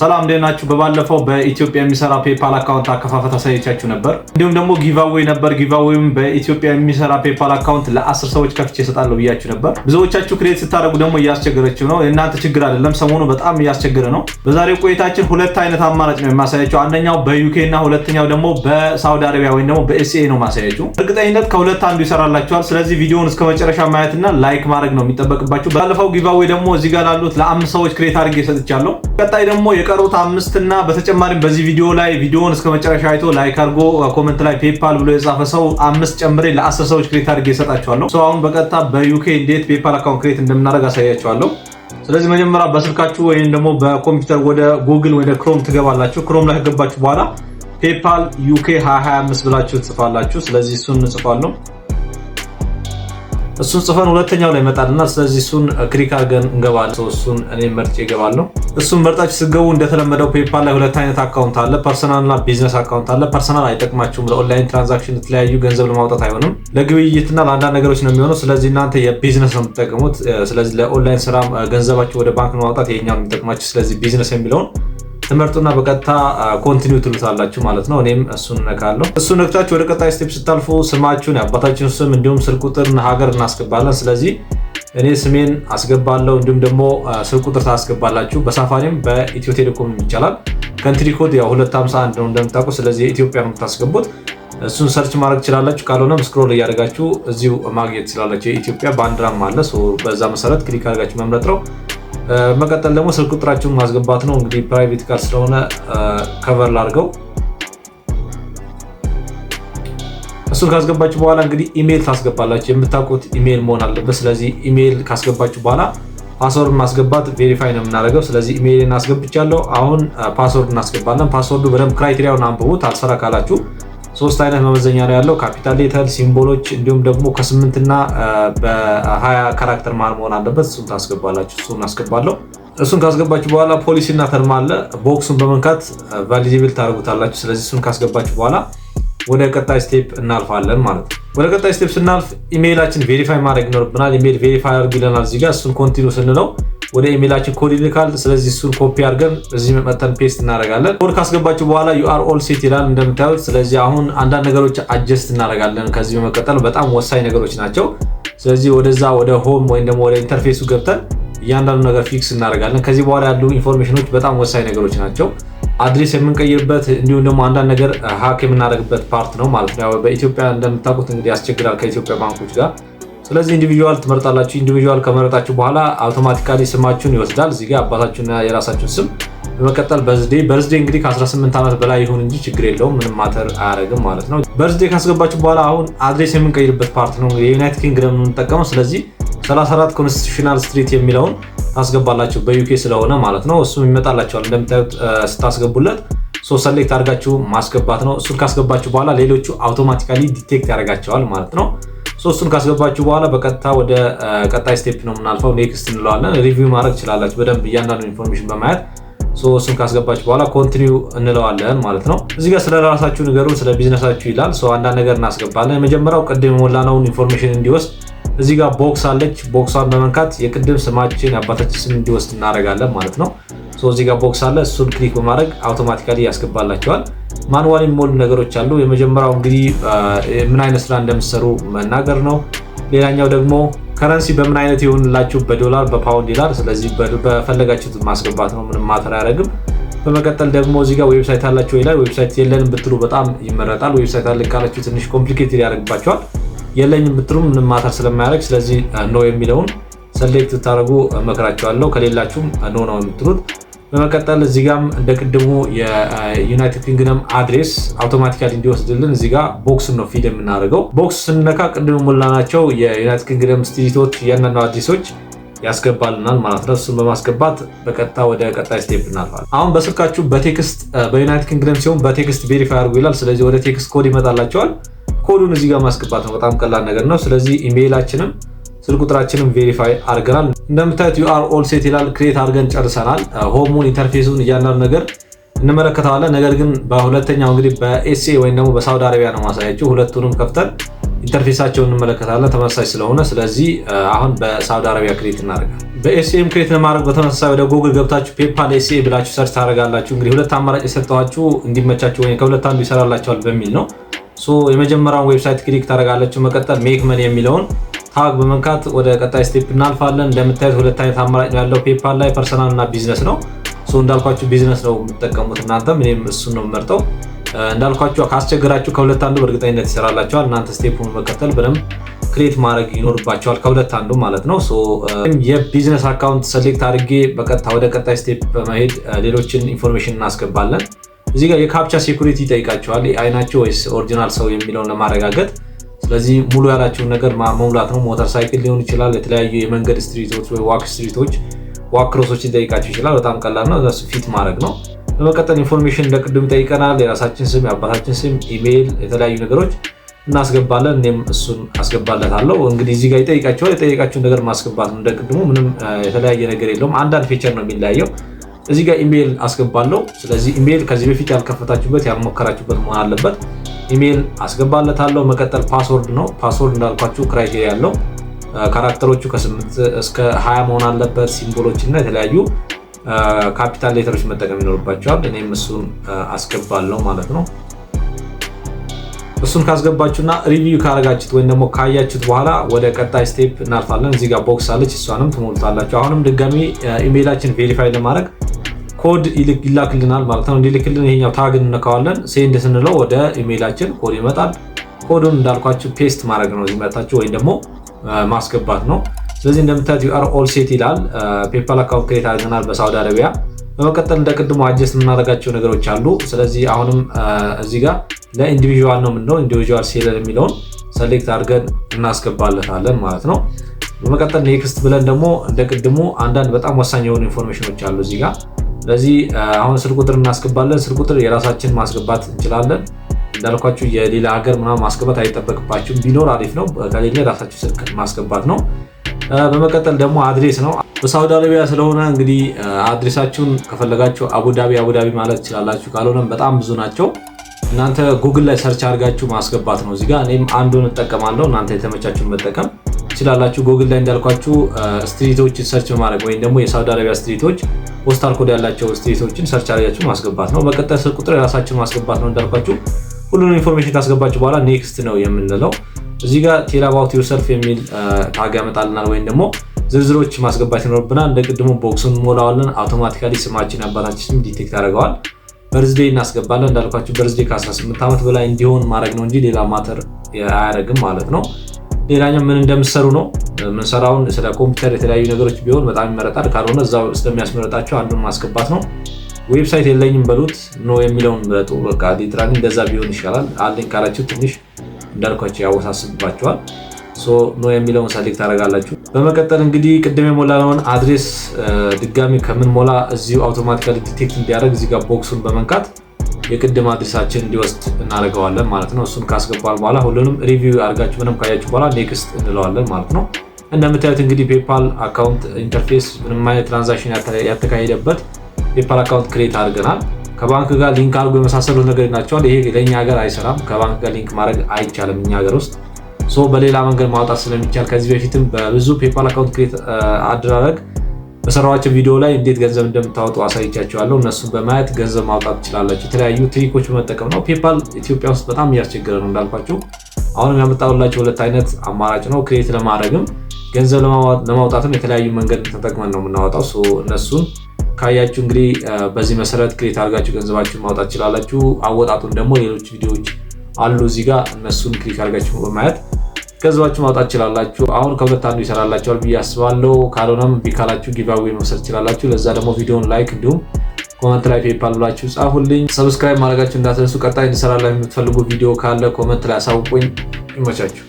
ሰላም እንደናችሁ። በባለፈው በኢትዮጵያ የሚሰራ PayPal አካውንት አከፋፈት አሳይቻችሁ ነበር። እንዲሁም ደግሞ ጊቫዌይ ነበር። ጊቫዌይም በኢትዮጵያ የሚሰራ PayPal አካውንት ለ10 ሰዎች ከፍቼ እሰጣለሁ ብያችሁ ነበር። ብዙዎቻችሁ ክሬት ስታደርጉ ደግሞ እያስቸገረችሁ ነው። የእናንተ ችግር አይደለም፣ ሰሞኑ በጣም እያስቸገረ ነው። በዛሬው ቆይታችን ሁለት አይነት አማራጭ ነው የማሳያችሁ። አንደኛው በዩኬ እና ሁለተኛው ደግሞ በሳውዲ አረቢያ ወይም ደግሞ በኤስኤ ነው ማሳያችሁ። እርግጠኝነት ከሁለት አንዱ ይሰራላችኋል። ስለዚህ ቪዲዮውን እስከ መጨረሻ ማየትና ላይክ ማድረግ ነው የሚጠበቅባችሁ። ባለፈው ጊቫዌይ ደግሞ እዚህ ጋር ላሉት ለ5 ሰዎች ክሬት አድርጌ ሰጥቻለሁ። ቀጣይ ደግሞ የቀሩት 5 እና በተጨማሪም በዚህ ቪዲዮ ላይ ቪዲዮውን እስከ መጨረሻ አይቶ ላይክ አድርጎ ኮሜንት ላይ PayPal ብሎ የጻፈ ሰው 5 ጨምሬ ለ10 ሰዎች ክሬት አድርጌ እሰጣችኋለሁ። አሁን በቀጥታ በዩኬ እንዴት PayPal አካውንት ክሬት እንደምናደርግ አሳያችኋለሁ። ስለዚህ መጀመሪያ በስልካችሁ ወይም ደግሞ በኮምፒውተር ወደ ጉግል ወደ ክሮም ትገባላችሁ። ክሮም ላይ ከገባችሁ በኋላ PayPal UK 2025 ብላችሁ ትጽፋላችሁ። ስለዚህ እሱን እንጽፋለሁ። እሱን ጽፈን ሁለተኛው ላይ መጣልና ስለዚህ እሱን ክሊክ አድርገን እንገባለን። እሱን እኔ መርጬ እገባለሁ። እሱን መርጣችሁ ስትገቡ እንደተለመደው PayPal ላይ ሁለት አይነት አካውንት አለ፣ ፐርሰናል እና ቢዝነስ አካውንት አለ። ፐርሰናል አይጠቅማችሁም፣ ለኦንላይን ትራንዛክሽን የተለያዩ ገንዘብ ለማውጣት አይሆንም፣ ለግብይትና ለአንዳንድ ነገሮች ነው የሚሆነው። ስለዚህ እናንተ የቢዝነስ ነው የምትጠቀሙት። ስለዚህ ለኦንላይን ስራ ገንዘባችሁ ወደ ባንክ ለማውጣት የኛው ነው የሚጠቅማችሁ። ስለዚህ ቢዝነስ የሚለውን ትመርጡና በቀጥታ ኮንቲኒው ትሉታላችሁ ማለት ነው። እኔም እሱን ነካለሁ። እሱን ነክታችሁ ወደ ቀጣይ ስቴፕ ስታልፉ ስማችሁን፣ የአባታችሁን ስም እንዲሁም ስልክ ቁጥርና ሀገር እናስገባለን። ስለዚህ እኔ ስሜን አስገባለሁ፣ እንዲሁም ደግሞ ስልክ ቁጥር ታስገባላችሁ። በሳፋሪም በኢትዮ ቴሌኮም ይቻላል። ካንትሪ ኮድ ያው 251 ነው እንደምታውቁ። ስለዚህ የኢትዮጵያ ነው የምታስገቡት። እሱን ሰርች ማድረግ ትችላላችሁ። ካልሆነም ስክሮል እያደረጋችሁ እዚሁ ማግኘት ትችላላችሁ። የኢትዮጵያ ባንዲራም አለ። በዛ መሰረት ክሊክ አድርጋችሁ መምረጥ ነው። መቀጠል ደግሞ ስልክ ቁጥራችሁን ማስገባት ነው። እንግዲህ ፕራይቬት ካር ስለሆነ ከቨር ላድርገው። እሱን ካስገባችሁ በኋላ እንግዲህ ኢሜል ታስገባላችሁ። የምታውቁት ኢሜል መሆን አለበት። ስለዚህ ኢሜል ካስገባችሁ በኋላ ፓስወርድ ማስገባት ቬሪፋይ ነው የምናደርገው። ስለዚህ ኢሜይልን አስገብቻለሁ። አሁን ፓስወርድ እናስገባለን። ፓስወርዱ በደንብ ክራይቴሪያውን አንብቡት። አልሰራ ካላችሁ 3 አይነት መመዘኛ ነው ያለው፣ ካፒታል ሌተር፣ ሲምቦሎች እንዲሁም ደግሞ ከ8 እና በ20 ካራክተር መሃል መሆን አለበት። እሱን ታስገባላችሁ። እሱን አስገባለሁ። እሱን ካስገባችሁ በኋላ ፖሊሲ እና ተርም አለ። ቦክሱን በመንካት ቫሊዴብል ታደርጉታላችሁ። ስለዚህ እሱን ካስገባችሁ በኋላ ወደ ቀጣይ ስቴፕ እናልፋለን ማለት ነው። ወደ ቀጣይ ስቴፕ ስናልፍ ኢሜይላችን ቬሪፋይ ማድረግ ይኖርብናል። ኢሜይል ቬሪፋይ አድርግ ይለናል እዚህ ጋር። እሱን ኮንቲኒው ስንለው ወደ ኢሜይላችን ኮድ ይልካል። ስለዚህ እሱን ኮፒ አድርገን እዚህ መተን ፔስት እናደርጋለን። ኮድ ካስገባችሁ በኋላ you are all set ይላል እንደምታዩት። ስለዚህ አሁን አንዳንድ ነገሮች አጀስት እናደርጋለን። ከዚህ በመቀጠል በጣም ወሳኝ ነገሮች ናቸው። ስለዚህ ወደዛ ወደ ሆም ወይም ደግሞ ወደ ኢንተርፌሱ ገብተን እያንዳንዱ ነገር ፊክስ እናደርጋለን። ከዚህ በኋላ ያሉ ኢንፎርሜሽኖች በጣም ወሳኝ ነገሮች ናቸው። አድሬስ የምንቀይርበት እንዲሁም ደግሞ አንዳንድ ነገር ሃክ የምናደርግበት ፓርት ነው ማለት ነው። በኢትዮጵያ እንደምታውቁት እንግዲህ ያስቸግራል ከኢትዮጵያ ባንኮች ጋር። ስለዚህ ኢንዲቪጁዋል ትመርጣላችሁ። ኢንዲቪጁዋል ከመረጣችሁ በኋላ አውቶማቲካሊ ስማችሁን ይወስዳል። እዚህ ጋር አባታችሁና የራሳችሁን ስም፣ በመቀጠል በርዝዴ እንግዲህ ከ18 ዓመት በላይ ይሁን እንጂ ችግር የለውም፣ ምንም ማተር አያደርግም ማለት ነው። በርዝዴ ካስገባችሁ በኋላ አሁን አድሬስ የምንቀይርበት ፓርት ነው። የዩናይትድ ኪንግደም ነው የምንጠቀመው። ስለዚህ 34 ኮንስቲቱሽናል ስትሪት የሚለውን ታስገባላችሁ በዩኬ ስለሆነ ማለት ነው። እሱም ይመጣላችኋል እንደምታዩት ስታስገቡለት። ሰሌክት አድርጋችሁ ማስገባት ነው። እሱን ካስገባችሁ በኋላ ሌሎቹ አውቶማቲካሊ ዲቴክት ያደርጋቸዋል ማለት ነው። እሱን ካስገባችሁ በኋላ በቀጥታ ወደ ቀጣይ ስቴፕ ነው የምናልፈው። ኔክስት እንለዋለን። ሪቪው ማድረግ ትችላላችሁ በደንብ እያንዳንዱ ኢንፎርሜሽን በማየት። እሱን ካስገባችሁ በኋላ ኮንቲኒው እንለዋለን ማለት ነው። እዚህ ጋር ስለ ራሳችሁ ንገሩን፣ ስለ ቢዝነሳችሁ ይላል። አንዳንድ ነገር እናስገባለን። የመጀመሪያው ቅድም የሞላነውን ኢንፎርሜሽን እንዲወስድ እዚህ ጋር ቦክስ አለች። ቦክሷን በመንካት የቅድም ስማችን የአባታችን ስም እንዲወስድ እናደርጋለን ማለት ነው። እዚህ ጋር ቦክስ አለ። እሱን ክሊክ በማድረግ አውቶማቲካሊ ያስገባላቸዋል። ማኑዋል የሚሞሉ ነገሮች አሉ። የመጀመሪያው እንግዲህ ምን አይነት ስራ እንደምትሰሩ መናገር ነው። ሌላኛው ደግሞ ከረንሲ በምን አይነት ይሆንላችሁ፣ በዶላር በፓውንድ ይላል። ስለዚህ በፈለጋችሁት ማስገባት ነው፣ ምንም ማተር አያደርግም። በመቀጠል ደግሞ እዚህ ጋር ዌብሳይት አላችሁ ይላል። ዌብሳይት የለንም ብትሉ በጣም ይመረጣል። ዌብሳይት አለ ካላችሁ ትንሽ ኮምፕሊኬትድ ያደርግባችኋል። የለኝም ብትሉ ምንም ማተር ስለማያደርግ ስለዚህ ኖ የሚለውን ሰሌክት ታደርጉ እመክራችኋለሁ። ከሌላችሁም ኖ ነው የምትሉት። በመቀጠል እዚህ ጋርም እንደ ቅድሙ የዩናይትድ ኪንግደም አድሬስ አውቶማቲካሊ እንዲወስድልን እዚህ ጋር ቦክስን ነው ፊድ የምናደርገው። ቦክስ ስንነካ ቅድም ሞላናቸው የዩናይትድ ኪንግደም ስትሪቶች እያንዳንዱ አድሬሶች ያስገባልናል ማለት ነው። እሱን በማስገባት በቀጥታ ወደ ቀጣይ ስቴፕ እናልፋለን። አሁን በስልካችሁ በቴክስት በዩናይትድ ኪንግደም ሲሆን በቴክስት ቬሪፋይ አድርጉ ይላል። ስለዚህ ወደ ቴክስት ኮድ ይመጣላቸዋል። ኮዱን እዚህ ጋር ማስገባት ነው። በጣም ቀላል ነገር ነው። ስለዚህ ኢሜይላችንም ስልክ ቁጥራችንን ቬሪፋይ አድርገናል። እንደምታዩት you are all set ይላል። ክሬት አድርገን ጨርሰናል። ሆሙን፣ ኢንተርፌሱን እያንዳንዱ ነገር እንመለከተዋለን። ነገር ግን በሁለተኛው እንግዲህ በኤስኤ ወይም ደግሞ በሳውዲ አረቢያ ነው ማሳያችሁ። ሁለቱንም ከፍተን ኢንተርፌሳቸውን እንመለከታለን ተመሳሳይ ስለሆነ። ስለዚህ አሁን በሳውዲ አረቢያ ክሬት እናደርጋለን። በኤስኤም ክሬት ለማድረግ በተመሳሳይ ወደ ጉግል ገብታችሁ ፔፓል ኤስኤ ብላችሁ ሰርች ታደርጋላችሁ። እንግዲህ ሁለት አማራጭ የሰጠኋችሁ እንዲመቻችሁ ወይ ከሁለት አንዱ ይሰራላችኋል በሚል ነው። የመጀመሪያውን ዌብሳይት ክሊክ ታደርጋላችሁ። መቀጠል ሜክ መኒ የሚለውን ታግ በመንካት ወደ ቀጣይ ስቴፕ እናልፋለን። እንደምታዩት ሁለት አይነት አማራጭ ነው ያለው ፔፓል ላይ ፐርሰናል እና ቢዝነስ ነው። እንዳልኳችሁ ቢዝነስ ነው የምትጠቀሙት እናንተም፣ እኔም እሱን ነው የምመርጠው። እንዳልኳችሁ ካስቸገራችሁ ከሁለት አንዱ በእርግጠኝነት ይሰራላችኋል። እናንተ ስቴፑን መከተል በደንብ ክሬት ማድረግ ይኖርባችኋል ከሁለት አንዱ ማለት ነው። የቢዝነስ አካውንት ሰሌክት አድርጌ በቀጥታ ወደ ቀጣይ ስቴፕ በመሄድ ሌሎችን ኢንፎርሜሽን እናስገባለን። እዚህ ጋር የካፕቻ ሴኩሪቲ ይጠይቃችኋል። አይናቸው ወይስ ኦሪጂናል ሰው የሚለውን ለማረጋገጥ ስለዚህ ሙሉ ያላችሁን ነገር መሙላት ነው። ሞተር ሳይክል ሊሆን ይችላል፣ የተለያዩ የመንገድ ስትሪቶች ወይ ዋክ ስትሪቶች ዋክ ክሮሶችን ጠይቃችሁ ይችላል። በጣም ቀላል ነው። እሱ ፊት ማድረግ ነው። በመቀጠል ኢንፎርሜሽን እንደቅድም ጠይቀናል። የራሳችን ስም፣ የአባታችን ስም፣ ኢሜይል፣ የተለያዩ ነገሮች እናስገባለን። እኔም እሱን አስገባለታለሁ። እንግዲህ እዚህ ጋር ይጠይቃችኋል። የጠየቃችሁን ነገር ማስገባት ነው። እንደቅድሙ ምንም የተለያየ ነገር የለውም። አንዳንድ ፊቸር ነው የሚለያየው። እዚህ ጋር ኢሜይል አስገባለሁ። ስለዚህ ኢሜይል ከዚህ በፊት ያልከፈታችሁበት ያልሞከራችሁበት መሆን አለበት። ኢሜይል አስገባለታለሁ። መቀጠል ፓስወርድ ነው። ፓስወርድ እንዳልኳችሁ ክራይቴሪያ ያለው ካራክተሮቹ ከ8 እስከ 20 መሆን አለበት። ሲምቦሎች እና የተለያዩ ካፒታል ሌተሮች መጠቀም ይኖርባቸዋል። እኔም እሱን አስገባለሁ ማለት ነው። እሱን ካስገባችሁና ሪቪው ካረጋችሁት ወይም ደግሞ ካያችሁት በኋላ ወደ ቀጣይ ስቴፕ እናልፋለን። እዚህ ጋር ቦክስ አለች፣ እሷንም ትሞልታላችሁ። አሁንም ድጋሚ ኢሜይላችን ቬሪፋይ ለማድረግ ኮድ ይላክልናል ማለት ነው። እንዲልክልን ይሄኛው ታግ እንነካዋለን። ሴንድ ስንለው ወደ ኢሜይላችን ኮድ ይመጣል። ኮዱን እንዳልኳችሁ ፔስት ማድረግ ነው እዚህ መጣችሁ ወይም ደግሞ ማስገባት ነው። ስለዚህ እንደምታዩት ዩ አር ኦል ሴት ይላል። ፔፓል አካውንት ክሬት አድርገናል በሳውዲ አረቢያ። በመቀጠል እንደቅድሞ አጀስት የምናደርጋቸው ነገሮች አሉ። ስለዚህ አሁንም እዚህ ጋር ለኢንዲቪዥዋል ነው የምንለው ኢንዲቪዥዋል ሴለር የሚለውን ሰሌክት አድርገን እናስገባለታለን ማለት ነው። በመቀጠል ኔክስት ብለን ደግሞ እንደቅድሙ አንዳንድ በጣም ወሳኝ የሆኑ ኢንፎርሜሽኖች አሉ እዚህ ጋር። ስለዚህ አሁን ስልክ ቁጥር እናስገባለን። ስልክ ቁጥር የራሳችን ማስገባት እንችላለን። እንዳልኳችሁ የሌላ ሀገር ምናምን ማስገባት አይጠበቅባችሁም። ቢኖር አሪፍ ነው፣ ከሌለ ራሳችሁ ስልክ ማስገባት ነው። በመቀጠል ደግሞ አድሬስ ነው። በሳውዲ አረቢያ ስለሆነ እንግዲህ አድሬሳችሁን ከፈለጋችሁ አቡዳቢ ማለት ትችላላችሁ። ካልሆነም በጣም ብዙ ናቸው። እናንተ ጉግል ላይ ሰርች አድርጋችሁ ማስገባት ነው። እዚጋ እኔም አንዱን እጠቀማለሁ። እናንተ የተመቻችሁን መጠቀም ትችላላችሁ። ጉግል ላይ እንዳልኳችሁ ስትሪቶችን ሰርች በማድረግ ወይም ደግሞ የሳውዲ አረቢያ ስትሪቶች ፖስታል ኮድ ያላቸው ስትሪቶችን ሰርች አድርጋችሁ ማስገባት ነው። በቀጣይ ስልክ ቁጥር የራሳችሁን ማስገባት ነው። እንዳልኳችሁ ሁሉንም ኢንፎርሜሽን ካስገባችሁ በኋላ ኔክስት ነው የምንለው። እዚህ ጋር ቴል አባውት ዩርሰልፍ የሚል ታግ ያመጣልናል፣ ወይም ደግሞ ዝርዝሮች ማስገባት ይኖርብናል። እንደ ቅድሙ ቦክሱን ሞላዋለን። አውቶማቲካሊ ስማችን አባታችን ስም ዲቴክት ያደርገዋል። በርዝዴይ እናስገባለን። እንዳልኳችሁ በርዝዴይ ከ18 ዓመት በላይ እንዲሆን ማድረግ ነው እንጂ ሌላ ማተር አያደርግም ማለት ነው። ሌላኛው ምን እንደምትሰሩ ነው። ምንሰራውን ስለ ኮምፒውተር የተለያዩ ነገሮች ቢሆን በጣም ይመረጣል። ካልሆነ እዛው ስለሚያስመረጣቸው አንዱን ማስገባት ነው። ዌብሳይት የለኝም በሉት ኖ የሚለውን ምረጡ። በቃ ሊትራሊ እንደዛ ቢሆን ይሻላል። አለኝ ካላችሁ ትንሽ እንዳልኳችሁ ያወሳስባችኋል። ኖ የሚለውን ሰሌክት ታደርጋላችሁ። በመቀጠል እንግዲህ ቅድም የሞላነውን አድሬስ ድጋሚ ከምን ሞላ እዚሁ አውቶማቲካሊ ዲቴክት እንዲያደርግ እዚህ ጋር ቦክሱን በመንካት የቅድም አድሬሳችን እንዲወስድ እናደርገዋለን ማለት ነው። እሱን ካስገባል በኋላ ሁሉንም ሪቪው አድርጋችሁ ምንም ካያችሁ በኋላ ኔክስት እንለዋለን ማለት ነው። እንደምታዩት እንግዲህ ፔፓል አካውንት ኢንተርፌስ ምንም አይነት ትራንዛክሽን ያልተካሄደበት ፔፓል አካውንት ክሬት አድርገናል። ከባንክ ጋር ሊንክ አድርጎ የመሳሰሉት ነገር ናቸዋል። ይሄ ለእኛ ሀገር አይሰራም። ከባንክ ጋር ሊንክ ማድረግ አይቻልም እኛ ሀገር ውስጥ። በሌላ መንገድ ማውጣት ስለሚቻል ከዚህ በፊትም በብዙ ፔፓል አካውንት ክሬት አደራረግ በሰራኋቸው ቪዲዮ ላይ እንዴት ገንዘብ እንደምታወጡ አሳይቻችኋለሁ። እነሱን በማየት ገንዘብ ማውጣት ትችላላችሁ። የተለያዩ ትሪኮች በመጠቀም ነው። ፔፓል ኢትዮጵያ ውስጥ በጣም እያስቸገረ ነው እንዳልኳችሁ። አሁንም ያመጣሁላችሁ ሁለት አይነት አማራጭ ነው። ክሬት ለማድረግም ገንዘብ ለማውጣትም የተለያዩ መንገድ ተጠቅመን ነው የምናወጣው። እነሱን ካያችሁ እንግዲህ በዚህ መሰረት ክሬት አድርጋችሁ ገንዘባችሁን ማውጣት ትችላላችሁ። አወጣጡን ደግሞ ሌሎች ቪዲዮዎች አሉ እዚህ ጋር፣ እነሱን ክሊክ አድርጋችሁ በማየት ገንዘባችሁ ማውጣት ትችላላችሁ። አሁን ከሁለት አንዱ ይሰራላችኋል ብዬ አስባለሁ። ካልሆነም ቢካላችሁ ጊቫዌ መውሰድ ትችላላችሁ። ለዛ ደግሞ ቪዲዮውን ላይክ እንዲሁም ኮመንት ላይ ፔፓል ብላችሁ ጻፉልኝ። ሰብስክራይብ ማድረጋችሁ እንዳትረሱ። ቀጣይ እንድሰራላችሁ የምትፈልጉ ቪዲዮ ካለ ኮመንት ላይ አሳውቁኝ። ይመቻችሁ።